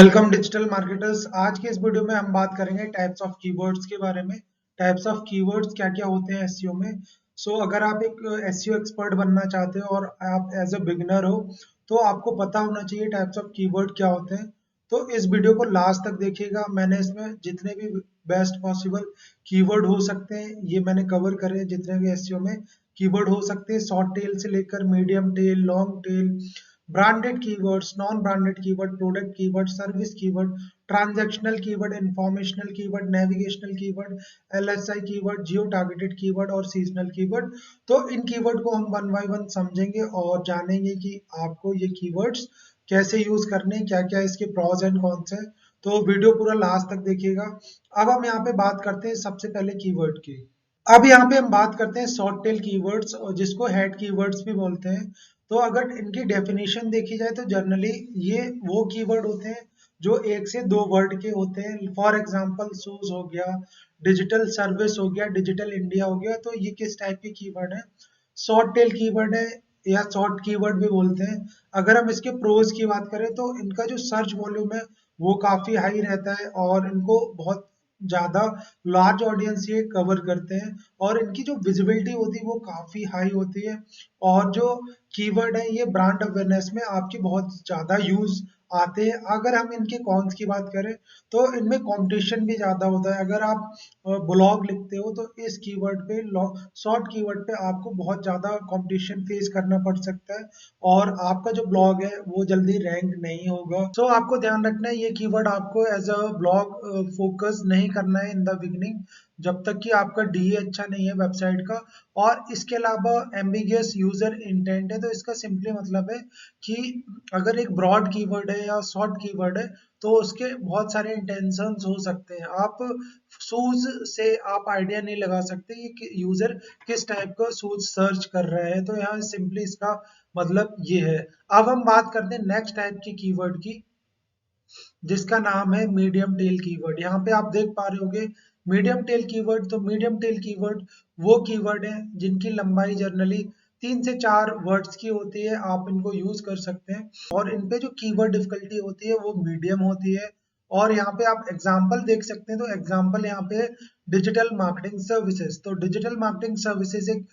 Welcome digital marketers. आज के इस वीडियो में हम बात करेंगे टाइप्स ऑफ कीवर्ड्स के बारे में। टाइप्स ऑफ कीवर्ड्स क्या क्या होते हैं एसईओ में। अगर आप एक एसईओ एक्सपर्ट बनना चाहते हो और आप एज अ बिगिनर हो तो आपको पता होना चाहिए टाइप्स ऑफ कीवर्ड क्या होते हैं। तो इस वीडियो को लास्ट तक देखिएगा। मैंने इसमें जितने भी बेस्ट पॉसिबल कीवर्ड हो सकते हैं ये मैंने कवर करे हैं। जितने भी एसईओ में कीवर्ड हो सकते हैं, शॉर्ट टेल से लेकर medium tail, long tail, branded keywords, non branded keyword, product keyword, service keyword, transactional keyword, informational keyword, navigational keyword, LSI keyword, geo targeted keyword और सीजनल कीवर्ड। तो इन कीवर्ड को हम वन बाय वन समझेंगे और जानेंगे कि आपको ये कीवर्ड्स कैसे यूज करने, क्या क्या इसके प्रॉज एंड कॉन्स है। तो वीडियो पूरा लास्ट तक देखिएगा। अब हम यहाँ पे बात करते हैं सबसे पहले कीवर्ड की। अब यहाँ पे हम बात करते हैं शॉर्ट टेल कीवर्ड्स और जिसको हेड कीवर्ड्स भी बोलते हैं। तो अगर इनकी डेफिनेशन देखी जाए तो जनरली ये वो कीवर्ड होते हैं जो एक से दो वर्ड के होते हैं। फॉर एग्जांपल शूज हो गया, डिजिटल सर्विस हो गया, डिजिटल इंडिया हो गया। तो ये किस टाइप के कीवर्ड है? शॉर्ट टेल कीवर्ड है या शॉर्ट कीवर्ड भी बोलते हैं। अगर हम इसके प्रोज की बात करें तो इनका जो सर्च वॉल्यूम है वो काफी हाई रहता है और इनको बहुत ज्यादा लार्ज ऑडियंस ये कवर करते हैं और इनकी जो विजिबिलिटी होती है वो काफी हाई होती है। और जो कीवर्ड है ये ब्रांड अवेयरनेस में आपकी बहुत ज्यादा यूज आते हैं। अगर हम इनके कॉन्स की बात करें तो इनमें कंपटीशन भी ज्यादा होता है। अगर आप ब्लॉग लिखते हो तो इस कीवर्ड पे, शॉर्ट कीवर्ड पे आपको बहुत ज्यादा कंपटीशन फेस करना पड़ सकता है और आपका जो ब्लॉग है वो जल्दी रैंक नहीं होगा। आपको ध्यान रखना है ये कीवर्ड आपको एज अ ब्लॉग फोकस नहीं करना है इन द बिगनिंग, जब तक कि आपका डीए अच्छा नहीं है वेबसाइट का। और इसके अलावा एम्बिगियस यूजर इंटेंट है। तो इसका सिंपली मतलब है कि अगर एक ब्रॉड कीवर्ड है या शॉर्ट कीवर्ड है तो उसके बहुत सारे इंटेंशंस हो सकते हैं। आप शूज से आप आइडिया नहीं लगा सकते कि यूजर किस टाइप का शूज सर्च कर रहा है। तो यहाँ सिंपली इसका मतलब ये है। अब हम बात करते हैं नेक्स्ट टाइप की कीवर्ड की, जिसका नाम है मीडियम टेल कीवर्ड। यहाँ पे आप देख पा रहे होंगे मीडियम टेल कीवर्ड। तो मीडियम टेल कीवर्ड वो कीवर्ड है जिनकी लंबाई जनरली 3 से 4 वर्ड्स की होती है। आप इनको यूज कर सकते हैं और इन पे जो कीवर्ड डिफिकल्टी होती है वो मीडियम होती है। और यहाँ पे आप एग्जाम्पल देख सकते हैं। तो एग्जाम्पल यहाँ पे डिजिटल मार्केटिंग सर्विसेज। तो डिजिटल मार्केटिंग सर्विसेज एक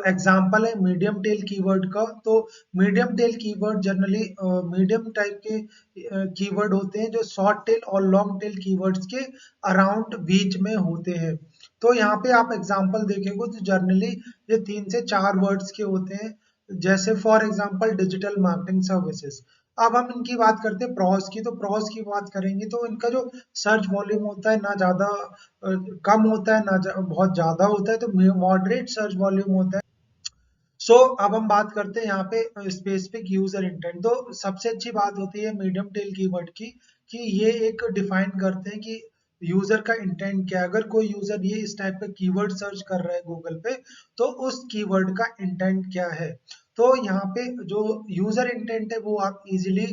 एग्जाम्पल है मीडियम टेल कीवर्ड का। तो medium tail keyword generally medium type के कीवर्ड होते हैं जो शॉर्ट टेल और लॉन्ग टेल कीवर्ड्स के अराउंड बीच में होते हैं। तो यहाँ पे आप एग्जांपल देखेंगे तो जनरली ये 3 से 4 वर्ड्स के होते हैं। जैसे for example digital marketing services. अब हम इनकी बात करते हैं प्रॉस की। तो प्रॉस की बात करेंगे तो इनका जो सर्च वॉल्यूम होता है ना ज्यादा कम होता है ना बहुत ज्यादा होता है। तो मॉडरेट सर्च वॉल्यूम होता है। अब हम बात करते हैं यहाँ पे स्पेसिफिक यूजर इंटेंट। तो सबसे अच्छी बात होती है मीडियम टेल कीवर्ड की कि ये एक डिफाइन करते हैं कि यूजर का इंटेंट क्या है। अगर कोई यूजर ये इस टाइप का कीवर्ड सर्च कर रहा है गूगल पे तो उस कीवर्ड का इंटेंट क्या है। तो यहाँ पे जो यूजर इंटेंट है वो आप इजीली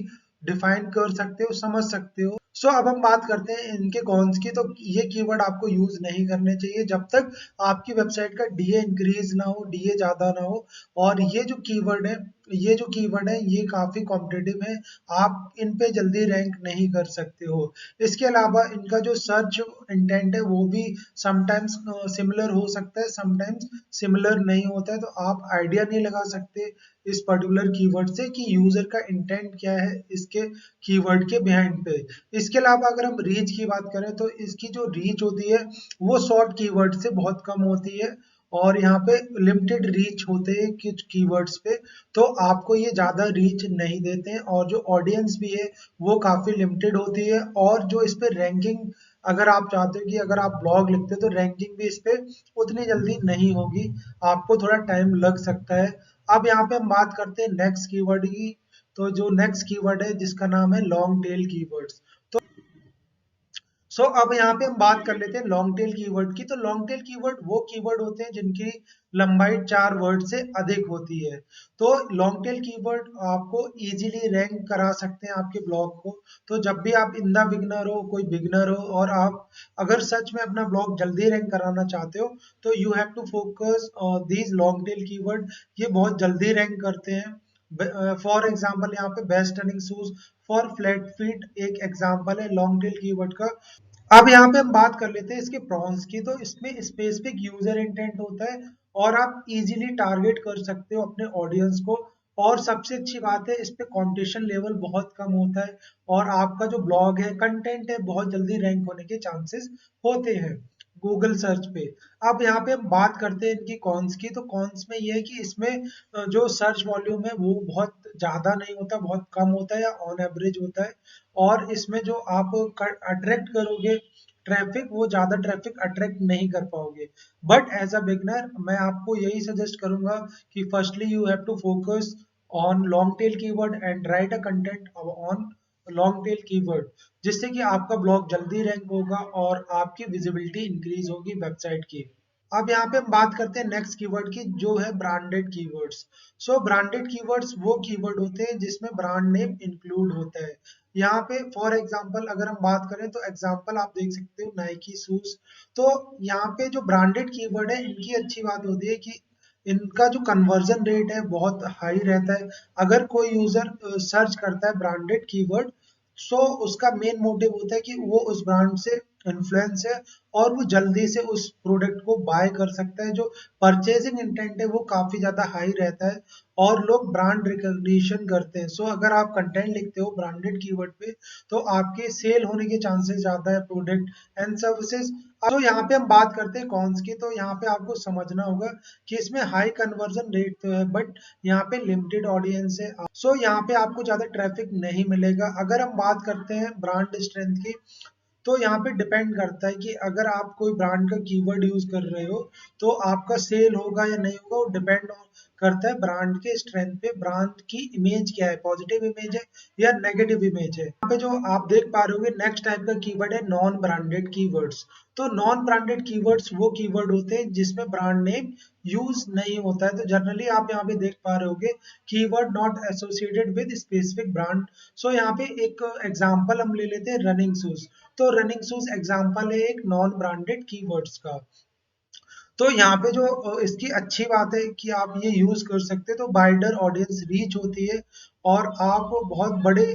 डिफाइन कर सकते हो, समझ सकते हो। अब हम बात करते हैं इनके कॉन्स की। तो ये कीवर्ड आपको यूज नहीं करने चाहिए जब तक आपकी वेबसाइट का डीए इंक्रीज ना हो, डीए ज्यादा ना हो। और ये जो कीवर्ड है ये काफी कॉम्पिटिटिव है। आप इन पे जल्दी रैंक नहीं कर सकते हो। इसके अलावा इनका जो सर्च इंटेंट है वो भी समटाइम्स सिमिलर हो सकता है, समटाइम्स सिमिलर नहीं होता है। तो आप आइडिया नहीं लगा सकते इस पर्टिकुलर कीवर्ड से कि यूजर का इंटेंट क्या है इसके कीवर्ड के बिहाइंड पे। इसके अलावा अगर हम रीच की बात करें तो इसकी जो रीच होती है वो शॉर्ट कीवर्ड से बहुत कम होती है और यहाँ पे लिमिटेड रीच होते हैं कुछ कीवर्ड्स पे। तो आपको ये ज्यादा रीच नहीं देते हैं और जो ऑडियंस भी है वो काफी लिमिटेड होती है। और जो इस पे रैंकिंग, अगर आप चाहते हो कि अगर आप ब्लॉग लिखते हो तो रैंकिंग भी इस पे उतनी जल्दी नहीं होगी, आपको थोड़ा टाइम लग सकता है। अब यहाँ पे हम बात करते हैं नेक्स्ट कीवर्ड की। तो जो नेक्स्ट कीवर्ड है जिसका नाम है लॉन्ग टेल कीवर्ड्स। अब यहाँ पे हम बात कर लेते हैं लॉन्ग टेल कीवर्ड की। तो लॉन्ग टेल कीवर्ड वो कीवर्ड होते हैं जिनकी लंबाई 4 वर्ड से अधिक होती है। तो लॉन्ग टेल कीवर्ड आपको इजीली रैंक करा सकते हैं आपके ब्लॉग को। तो जब भी आप इन द बिगनर हो, कोई बिगनर हो और आप अगर सच में अपना ब्लॉग जल्दी रैंक कराना चाहते हो तो you have to focus these long tail keyword. ये बहुत जल्दी रैंक करते हैं। फॉर एग्जाम्पल यहाँ पे best running shoes for flat feet एक एग्जाम्पल है लॉन्ग टेल कीवर्ड का। अब यहाँ पे हम बात कर लेते हैं इसके प्रॉन्स की। तो इसमें स्पेसिफिक यूजर इंटेंट होता है और आप इजीली टारगेट कर सकते हो अपने ऑडियंस को। और सबसे अच्छी बात है इस पे कंपटीशन लेवल बहुत कम होता है और आपका जो ब्लॉग है कंटेंट है बहुत जल्दी रैंक होने के चांसेस होते हैं गूगल सर्च पे। अब यहाँ पे हम बात करते हैं इनकी कॉन्स की। तो कॉन्स में ये है कि इसमें जो सर्च वॉल्यूम है वो बहुत ज्यादा नहीं होता, बहुत कम होता है या ऑन एवरेज होता है। और इसमें जो आप अट्रैक्ट करोगे ट्रैफिक, वो ज्यादा ट्रैफिक अट्रैक्ट नहीं कर पाओगे। बट एज अ बिगनर मैं आपको यही सजेस्ट करूंगा कि firstly you have to focus on long tail keyword and write a content on long tail keyword, जिससे कि आपका ब्लॉग जल्दी रैंक होगा और आपकी विजिबिलिटी इंक्रीज होगी वेबसाइट की। अब यहाँ पे हम बात करते हैं नेक्स्ट कीवर्ड की जो है ब्रांडेड कीवर्ड्स। सो ब्रांडेड कीवर्ड्स वो कीवर्ड होते हैं जिसमें ब्रांड नेम इंक्लूड होता है। यहाँ पे फॉर एग्जांपल अगर हम बात करें तो एग्जांपल आप देख सकते हो नाइकी शूज। तो यहाँ पे जो ब्रांडेड कीवर्ड है इनकी अच्छी बात होती है कि इनका जो कन्वर्जन रेट है बहुत हाई रहता है। अगर कोई यूजर सर्च करता है ब्रांडेड कीवर्ड, सो उसका मेन मोटिव होता है कि वो उस ब्रांड से इन्फ्लुएंस है और वो जल्दी से उस प्रोडक्ट को बाय कर सकता है। जो परचेजिंग इंटेंट है वो काफी ज्यादा हाई रहता है और लोग ब्रांड रिकॉग्निशन करते हैं। सो अगर आप कंटेंट लिखते हो ब्रांडेड कीवर्ड पे तो आपके सेल होने के चांसेस ज्यादा है प्रोडक्ट एंड सर्विसेज। तो यहाँ पे हम बात करते हैं कॉन्स की। तो यहाँ पे आपको समझना होगा कि इसमें हाई कन्वर्जन रेट तो है बट यहाँ पे लिमिटेड ऑडियंस है। सो यहाँ पे आपको ज्यादा ट्रैफिक नहीं मिलेगा। अगर हम बात करते हैं ब्रांड स्ट्रेंथ की, तो यहाँ पे डिपेंड करता है कि अगर आप कोई ब्रांड का कीवर्ड यूज कर रहे हो तो आपका सेल होगा या नहीं होगा, वो डिपेंड करता है ब्रांड के स्ट्रेंथ पे। ब्रांड की इमेज क्या है, पॉजिटिव इमेज है या नेगेटिव इमेज है। यहाँ पे जो आप देख पा रहे होगे नेक्स्ट टाइप का कीवर्ड है नॉन ब्रांडेड कीवर्ड्स। तो नॉन ब्रांडेड कीवर्ड्स वो कीवर्ड होते हैं जिसमें ब्रांड नेम यूज नहीं होता है। तो जनरली आप यहाँ पे देख पा रहे होगे keyword not associated with specific brand. So यहाँ पे एक एग्जांपल हम ले लेते हैं रनिंग शूज। तो रनिंग शूज एग्जांपल है एक नॉन ब्रांडेड कीवर्ड्स का। तो यहाँ पे जो इसकी अच्छी बात है कि आप ये यूज कर सकते हैं तो वाइडर ऑडियंस रीच होती है और आप बहुत बड़े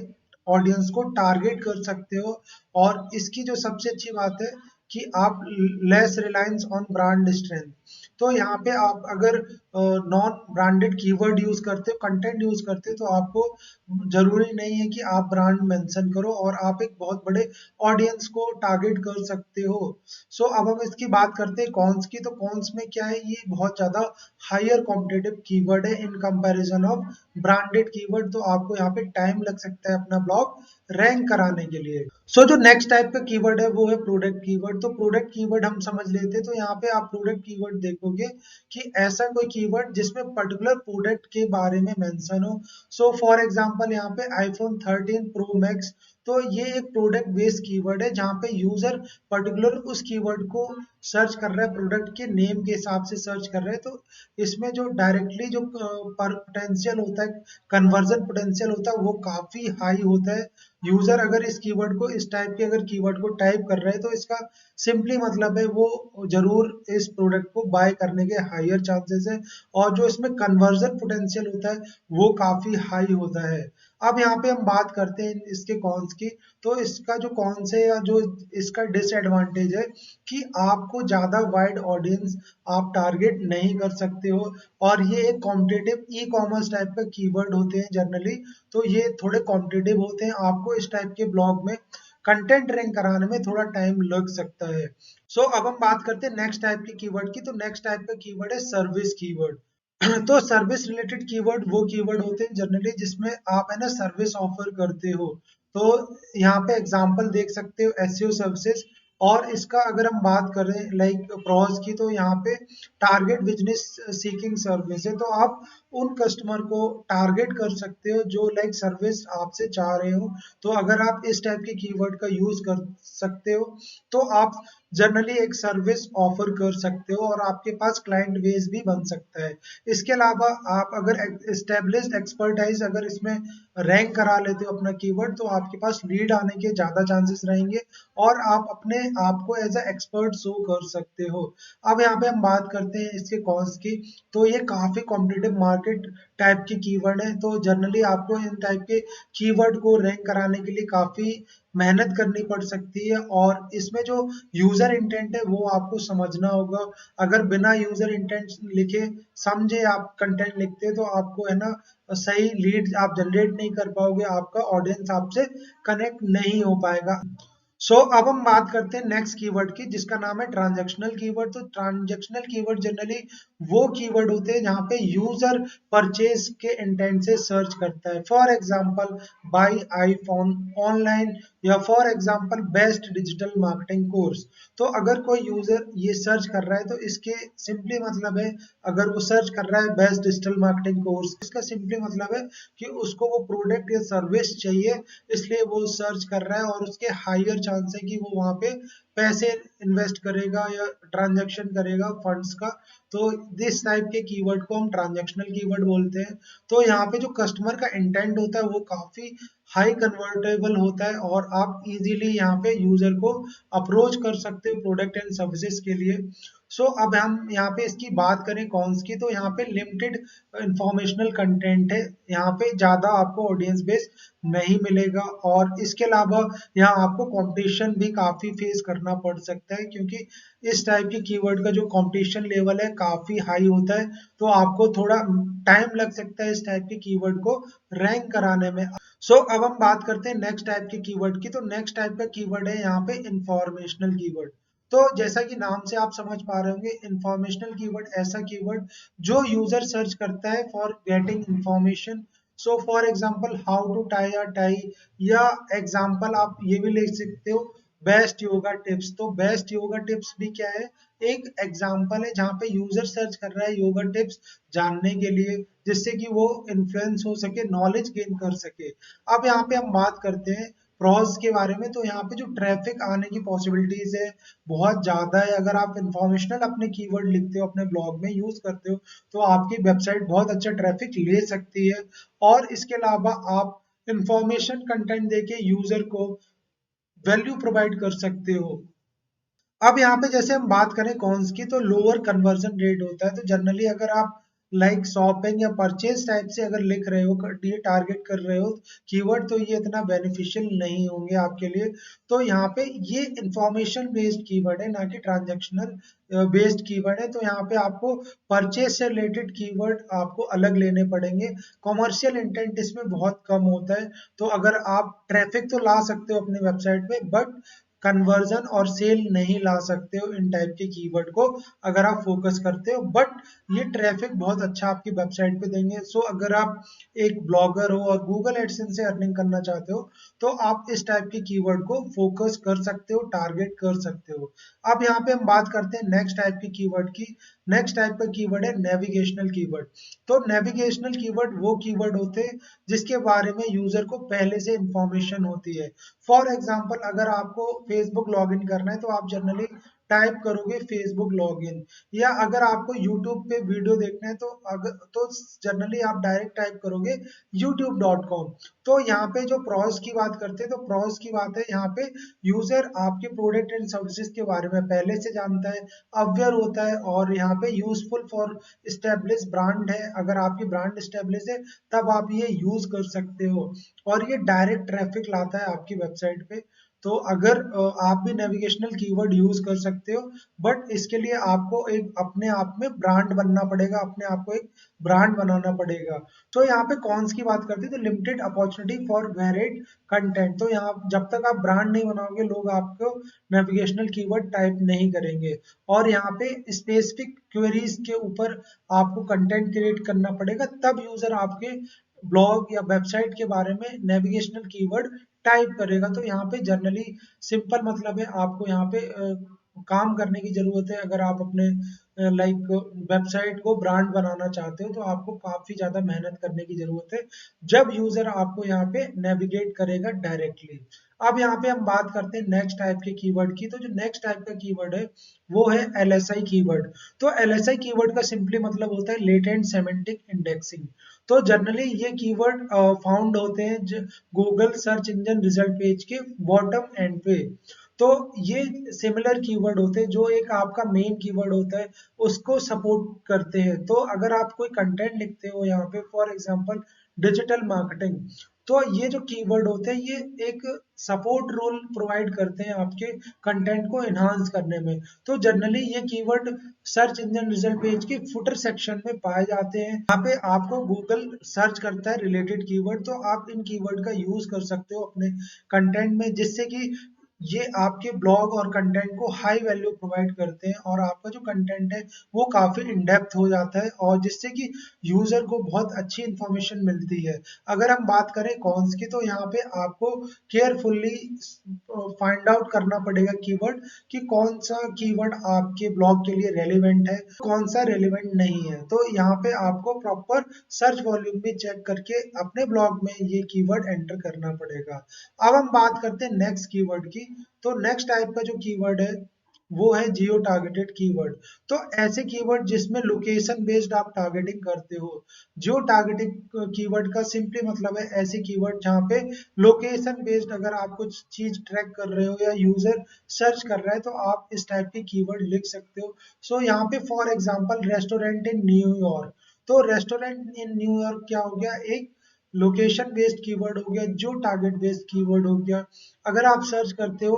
ऑडियंस को टारगेट कर सकते हो। और इसकी जो सबसे अच्छी बात है कि आप less reliance on brand strength. तो यहाँ पे आप अगर नॉन ब्रांडेड कीवर्ड यूज करते हो, कंटेंट यूज करते हो, तो आपको जरूरी नहीं है कि आप ब्रांड मेंशन करो और आप एक बहुत बड़े ऑडियंस को टारगेट कर सकते हो। सो अब हम इसकी बात करते हैं कॉन्स की। तो कॉन्स में क्या है, ये बहुत ज्यादा हायर कॉम्पिटेटिव कीवर्ड है in comparison of branded keyword. तो आपको यहाँ पे टाइम लग सकता है अपना ब्लॉग रैंक कराने के लिए। सो जो नेक्स्ट टाइप का कीवर्ड है वो है प्रोडक्ट कीवर्ड। तो प्रोडक्ट कीवर्ड हम समझ लेते हैं। तो यहाँ पे आप प्रोडक्ट कीवर्ड देखोगे कि ऐसा कोई कीवर्ड जिसमें पर्टिकुलर प्रोडक्ट के बारे में मेंशन हो। सो फॉर एग्जांपल यहाँ पे आईफोन 13 प्रो मैक्स। तो ये एक प्रोडक्ट बेस्ड कीवर्ड है जहाँ पे यूजर पर्टिकुलर उस कीवर्ड को सर्च कर रहा है, प्रोडक्ट के नेम के हिसाब से सर्च कर रहे हैं। तो इसमें जो डायरेक्टली जो पोटेंशियल होता है, कन्वर्जन पोटेंशियल होता है वो काफी हाई होता है। यूजर अगर इस कीवर्ड को, इस टाइप के अगर कीवर्ड को टाइप कर रहे हैं तो इसका सिंपली मतलब है वो जरूर इस प्रोडक्ट को बाय करने के हायर चांसेस है। और जो इसमें कन्वर्जन पोटेंशियल होता है वो काफी हाई होता है। अब यहाँ पे हम बात करते हैं इसके कॉन्स की। तो इसका जो कॉन्स है या जो इसका डिसएडवांटेज है कि आपको ज्यादा वाइड ऑडियंस आप टारगेट नहीं कर सकते हो। और ये एक कॉम्पिटेटिव ई कॉमर्स टाइप का कीवर्ड होते हैं जनरली। तो ये थोड़े कॉम्पिटेटिव होते हैं, आपको इस टाइप के ब्लॉग में कंटेंट रैंक कराने में थोड़ा टाइम लग सकता है। सो अब हम बात करते हैं नेक्स्ट टाइप के कीवर्ड की। तो नेक्स्ट टाइप का कीवर्ड है सर्विस कीवर्ड। तो सर्विस रिलेटेड कीवर्ड वो कीवर्ड होते हैं जनरली जिसमें आप है ना सर्विस ऑफर करते हो। तो यहाँ पे एग्जांपल देख सकते हो एसईओ सर्विसेज। और इसका अगर हम बात करें लाइक प्रॉस की, तो यहाँ पे टारगेट बिजनेस सीकिंग सर्विस है। तो आप उन कस्टमर को टारगेट कर सकते हो जो लाइक सर्विस आपसे चाह रहे हो। तो अगर आप इस टाइप के कीवर्ड का यूज कर सकते हो तो आप जनरली एक सर्विस ऑफर कर सकते हो और आपके पास क्लाइंट बेस भी बन सकता है। इसके अलावा आप अगर एस्टेब्लिश्ड एक्सपर्टाइज अगर इसमें रैंक करा लेते हो अपना कीवर्ड, तो आपके पास लीड आने के ज़्यादा चांसेस रहेंगे और आप अपने आप को एज अ एक्सपर्ट शो कर सकते हो। अब यहाँ पे हम बात करते हैं इसके कॉन्स की। तो ये काफ़ी कॉम्पिटिटिव मार्केट टाइप की कीवर्ड है, तो जनरली आपको इन टाइप के कीवर्ड को रैंक कराने के लिए काफ़ी मेहनत करनी पड़ सकती है और इसमें जो यूजर इंटेंट है वो आपको समझना होगा। अगर बिना यूजर इंटेंट लिखे समझे आप कंटेंट लिखते हैं तो आपको है ना सही लीड आप जनरेट नहीं कर पाओगे, आपका ऑडियंस आपसे कनेक्ट नहीं हो पाएगा। अब हम बात करते हैं नेक्स्ट कीवर्ड की, जिसका नाम है ट्रांजैक्शनल कीवर्ड। तो ट्रांजैक्शनल कीवर्ड जनरली वो कीवर्ड होते हैं जहां पे यूजर परचेज के इंटेंट से सर्च करता है। For example buy iPhone online, या for example best digital marketing course. तो अगर कोई यूजर ये सर्च कर रहा है तो इसके सिंपली मतलब है, अगर वो सर्च कर रहा है बेस्ट डिजिटल मार्केटिंग कोर्स, इसका सिंपली मतलब है कि उसको वो प्रोडक्ट या सर्विस चाहिए, इसलिए वो सर्च कर रहा है और उसके हायर चांस है कि वो वहां पे पैसे इन्वेस्ट करेगा या ट्रांजैक्शन करेगा फंड्स का। तो दिस टाइप के कीवर्ड को हम ट्रांजैक्शनल कीवर्ड बोलते हैं। तो यहाँ पे जो कस्टमर का इंटेंट होता है वो काफी हाई कन्वर्टेबल होता है और आप इजीली यहाँ पे यूजर को अप्रोच कर सकते हो प्रोडक्ट एंड सर्विसेज के लिए। अब हम यहाँ पे इसकी बात करें कॉन्स की, तो यहाँ पे लिमिटेड इंफॉर्मेशनल कंटेंट है, यहाँ पे ज्यादा आपको ऑडियंस बेस नहीं मिलेगा और इसके अलावा यहाँ आपको कंपटीशन भी काफी फेस करना पड़ सकता है, क्योंकि इस टाइप के कीवर्ड का जो कंपटीशन लेवल है काफी हाई होता है। तो आपको थोड़ा टाइम लग सकता है इस टाइप के कीवर्ड को रैंक कराने में। अब हम बात करते हैं नेक्स्ट टाइप के कीवर्ड की। तो नेक्स्ट टाइप का कीवर्ड है यहाँ पे इंफॉर्मेशनल कीवर्ड। तो जैसा कि नाम से आप समझ पा रहे होंगे, इंफॉर्मेशनल कीवर्ड ऐसा कीवर्ड जो यूजर सर्च करता है for getting information. For example how to tie a tie, या एग्जांपल आप ये भी ले सकते हो बेस्ट योगा टिप्स। तो बेस्ट योगा टिप्स भी क्या है, एक एग्जांपल है जहाँ पे यूजर सर्च कर रहा है योगा टिप्स जानने के लिए, जिससे कि वो इन्फ्लुएंस हो सके, नॉलेज गेन कर सके। अब यहाँ पे हम बात करते हैं प्रॉज के बारे में। तो यहाँ पे जो ट्रैफिक आने की पॉसिबिलिटीज है बहुत ज्यादा है। अगर आप इंफॉर्मेशनल अपने कीवर्ड लिखते हो, अपने ब्लॉग में यूज करते हो, तो आपकी वेबसाइट बहुत अच्छा ट्रैफिक ले सकती है। और इसके अलावा आप इंफॉर्मेशन कंटेंट देके यूजर को वैल्यू प्रोवाइड कर सकते हो। अब यहाँ पे जैसे हम बात करें कॉन्स की, तो लोअर कन्वर्जन रेट होता है। तो जनरली अगर आप लाइक शॉपिंग या परचेज टाइप से अगर लिख रहे हो, ये टारगेट कर रहे हो कीवर्ड, तो ये इतना बेनिफिशियल नहीं होंगे आपके लिए। तो यहाँ पे ये इंफॉर्मेशन बेस्ड कीवर्ड है, ना कि ट्रांजैक्शनल बेस्ड कीवर्ड है। तो यहाँ पे आपको परचेज से रिलेटेड कीवर्ड आपको अलग लेने पड़ेंगे। कॉमर्शियल इंटेंट इसमें बहुत कम होता है। तो अगर आप ट्रैफिक तो ला सकते हो अपने वेबसाइट पे, बट कन्वर्जन और सेल नहीं ला सकते हो इन टाइप के कीवर्ड को अगर आप फोकस करते हो। बट ये ट्रैफिक बहुत अच्छा आपकी वेबसाइट पे देंगे। अगर आप एक ब्लॉगर हो और गूगल एडसेंस से अर्निंग करना चाहते हो, तो आप इस टाइप के कीवर्ड को फोकस कर सकते हो, टारगेट कर सकते हो। अब यहाँ पे हम बात करते हैं नेक्स्ट टाइप के कीवर्ड की। नेक्स्ट टाइप का कीवर्ड है नेविगेशनल कीवर्ड। तो नेविगेशनल कीवर्ड वो कीवर्ड होते हैं जिसके बारे में यूजर को पहले से इंफॉर्मेशन होती है। फॉर एग्जाम्पल अगर आपको फेसबुक लॉगिन करना है, तो आप जनरली टाइप करोगे फेसबुक लॉगिन, या अगर आपको यूट्यूब पे वीडियो देखना है तो जनरली आप डायरेक्ट टाइप करोगे youtube.com। तो यहाँ पे जो प्रॉस की बात करते हैं, तो प्रॉस की बात है यहाँ पे यूजर आपके प्रोडक्ट एंड सर्विसेज के बारे में पहले से जानता है, अवेयर होता है, और यहाँ पे यूजफुल फॉर स्टेब्लिश ब्रांड है। अगर आपकी ब्रांड स्टेब्लिश है तब आप ये यूज कर सकते हो, और ये डायरेक्ट ट्रैफिक लाता है आपकी वेबसाइट पे। तो अगर आप भी नेविगेशनल कीवर्ड यूज कर सकते हो, बट इसके लिए आपको एक अपने आप में ब्रांड बनना पड़ेगा, अपने आप को एक ब्रांड बनाना पड़ेगा। तो यहाँ पे कॉन्स की बात करते हैं, तो limited opportunity for varied content. तो यहाँ जब तक आप ब्रांड नहीं बनाओगे, लोग आपको नेविगेशनल कीवर्ड टाइप नहीं करेंगे। और यहाँ पे स्पेसिफिक क्वेरीज के ऊपर आपको कंटेंट क्रिएट करना पड़ेगा, तब यूजर आपके ब्लॉग या वेबसाइट के बारे में नेविगेशनल कीवर्ड टाइप करेगा। तो यहाँ पे जनरली सिंपल मतलब है, आपको यहाँ पे काम करने की जरूरत है। अगर आप अपने लाइक वेबसाइट को ब्रांड बनाना चाहते हो तो आपको काफी ज्यादा मेहनत करने की जरूरत है जब यूजर आपको यहाँ पे नेविगेट करेगा डायरेक्टली। अब यहाँ पे हम बात करते हैं नेक्स्ट टाइप के कीवर्ड की। तो जो नेक्स्ट टाइप का कीवर्ड है वो है एलएसआई कीवर्ड। तो एलएसआई कीवर्ड का सिंपली मतलब होता है लेटेंट सेमेंटिक इंडेक्सिंग। तो जनरली ये कीवर्ड फाउंड होते हैं Google search engine result page के बॉटम एंड पे। तो ये सिमिलर कीवर्ड होते हैं जो एक आपका मेन कीवर्ड होता है उसको सपोर्ट करते हैं। तो अगर आप कोई कंटेंट लिखते हो यहाँ पे फॉर एग्जांपल डिजिटल मार्केटिंग, तो ये जो कीवर्ड होते हैं ये एक सपोर्ट रोल प्रोवाइड करते हैं आपके कंटेंट को एनहांस करने में। तो जनरली ये keyword search engine result page के फुटर सेक्शन में पाए जाते हैं। यहाँ पे आपको गूगल सर्च करता है रिलेटेड कीवर्ड, तो आप इन कीवर्ड का यूज कर सकते हो अपने कंटेंट में जिससे कि ये आपके ब्लॉग और कंटेंट को हाई वैल्यू प्रोवाइड करते हैं और आपका जो कंटेंट है वो काफी इन डेप्थ हो जाता है और जिससे कि यूजर को बहुत अच्छी इंफॉर्मेशन मिलती है। अगर हम बात करें कॉन्स की तो यहाँ पे आपको केयरफुली फाइंड आउट करना पड़ेगा कीवर्ड कि कौन सा कीवर्ड आपके ब्लॉग के लिए रेलिवेंट है कौन सा रेलिवेंट नहीं है। तो यहाँ पे आपको प्रॉपर सर्च वॉल्यूम भी चेक करके अपने ब्लॉग में ये कीवर्ड एंटर करना पड़ेगा। अब हम बात करते हैं नेक्स्ट कीवर्ड की। तो नेक्स्ट टाइप का जो कीवर्ड है वो है जियो टारगेटेड कीवर्ड। तो ऐसे कीवर्ड जिसमें लोकेशन बेस्ड आप टारगेटिंग करते हो। जियो टारगेटिंग कीवर्ड का सिंपली मतलब है ऐसे कीवर्ड जहाँ पे लोकेशन बेस्ड अगर आप कुछ चीज ट्रैक कर रहे हो या यूजर सर्च कर रहा है तो आप इस टाइप के कीवर्ड लिख सकते हो। सो यहाँ पे for example restaurant in New York. तो रेस्टोरेंट इन न्यूयॉर्क क्या हो गया, एक लोकेशन बेस्ड कीवर्ड हो गया जो टारगेट बेस्ड कीवर्ड हो गया। अगर आप सर्च करते हो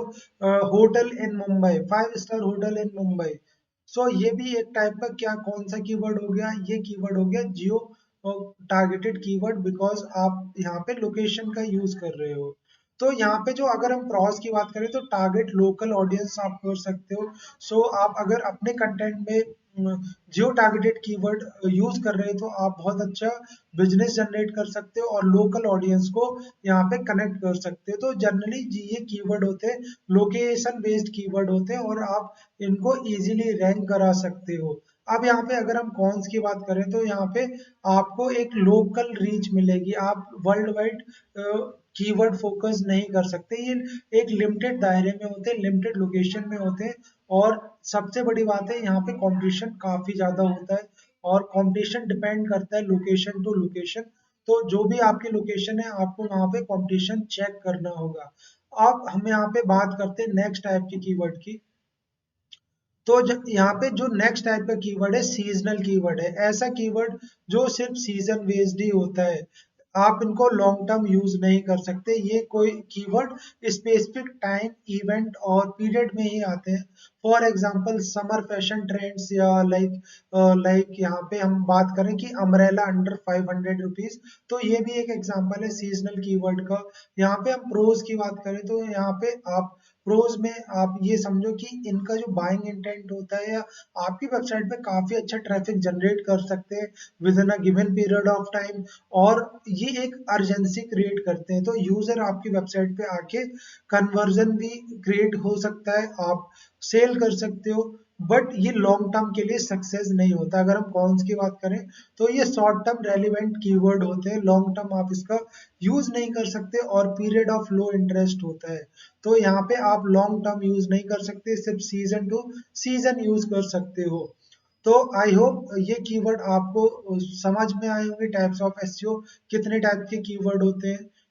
hotel in Mumbai, 5 star hotel in Mumbai, so ये भी एक टाइप का क्या कौन सा कीवर्ड हो गया, ये कीवर्ड हो गया जियो टारगेटेड कीवर्ड बिकॉज आप यहाँ पे लोकेशन का यूज कर रहे हो। तो यहाँ पे जो अगर हम प्रॉस की बात करें तो टारगेट लोकल ऑडियंस आप कर सकते हो। सो आप अगर अपने कंटेंट में जियो टारगेटेड कीवर्ड यूज कर रहे हैं तो आप बहुत अच्छा बिजनेस जनरेट कर सकते हो और लोकल ऑडियंस को यहाँ पे कनेक्ट कर सकते हो। तो जनरली ये कीवर्ड होते हैं लोकेशन बेस्ड कीवर्ड होते हैं और आप इनको इजीली रैंक करा सकते हो। अब यहाँ पे अगर हम कॉन्स की बात करें तो यहाँ पे आपको एक लोकल रीच मिलेगी, आप वर्ल्ड वाइड कीवर्ड फोकस नहीं कर सकते। ये एक लिमिटेड दायरे में होते हैं, लिमिटेड लोकेशन में होते हैं और सबसे बड़ी बात है यहाँ पे कंपटीशन काफी ज्यादा होता है और कंपटीशन डिपेंड करता है लोकेशन टू लोकेशन। तो जो भी आपकी लोकेशन है आपको वहां पे कंपटीशन चेक करना होगा। अब हम यहाँ पे बात करते हैं नेक्स्ट टाइप की कीवर्ड की। तो यहाँ पे जो नेक्स्ट टाइप का कीवर्ड है सीजनल कीवर्ड है। ऐसा कीवर्ड जो सिर्फ सीजन बेस्ड ही होता है, आप इनको लॉन्ग टर्म यूज नहीं कर सकते। ये कोई कीवर्ड स्पेसिफिक टाइम इवेंट और पीरियड में ही आते हैं। For example summer fashion trends या लाइक यहाँ पे हम बात करें कि अम्ब्रेला अंडर 500 रुपीज, तो ये भी एक एग्जांपल है सीजनल कीवर्ड का। यहाँ पे हम प्रोज की बात करें तो यहाँ पे आप प्रोज में आप ये समझो कि इनका जो बाइंग इंटेंट होता है या आपकी वेबसाइट पे काफी अच्छा ट्रैफिक जनरेट कर सकते हैं with in a given period of time और ये एक अर्जेंसी क्रिएट करते हैं। तो यूजर आपकी वेबसाइट पे आके कन्वर्जन भी क्रिएट हो सकता है, आप सेल कर सकते हो, बट ये लॉन्ग टर्म के लिए सक्सेस नहीं होता। अगर हम कॉन्स की बात करें तो ये शॉर्ट टर्म रेलिवेंट कीवर्ड होते हैं, लॉन्ग टर्म आप इसका यूज नहीं कर सकते और पीरियड ऑफ लो इंटरेस्ट होता है। तो यहाँ पे आप लॉन्ग टर्म यूज नहीं कर सकते, सिर्फ सीजन टू सीजन यूज कर सकते हो। तो आई होप ये कीवर्ड आपको समझ में आए होंगे टाइप्स ऑफ एसईओ कितने टाइप के कीवर्ड होते हैं।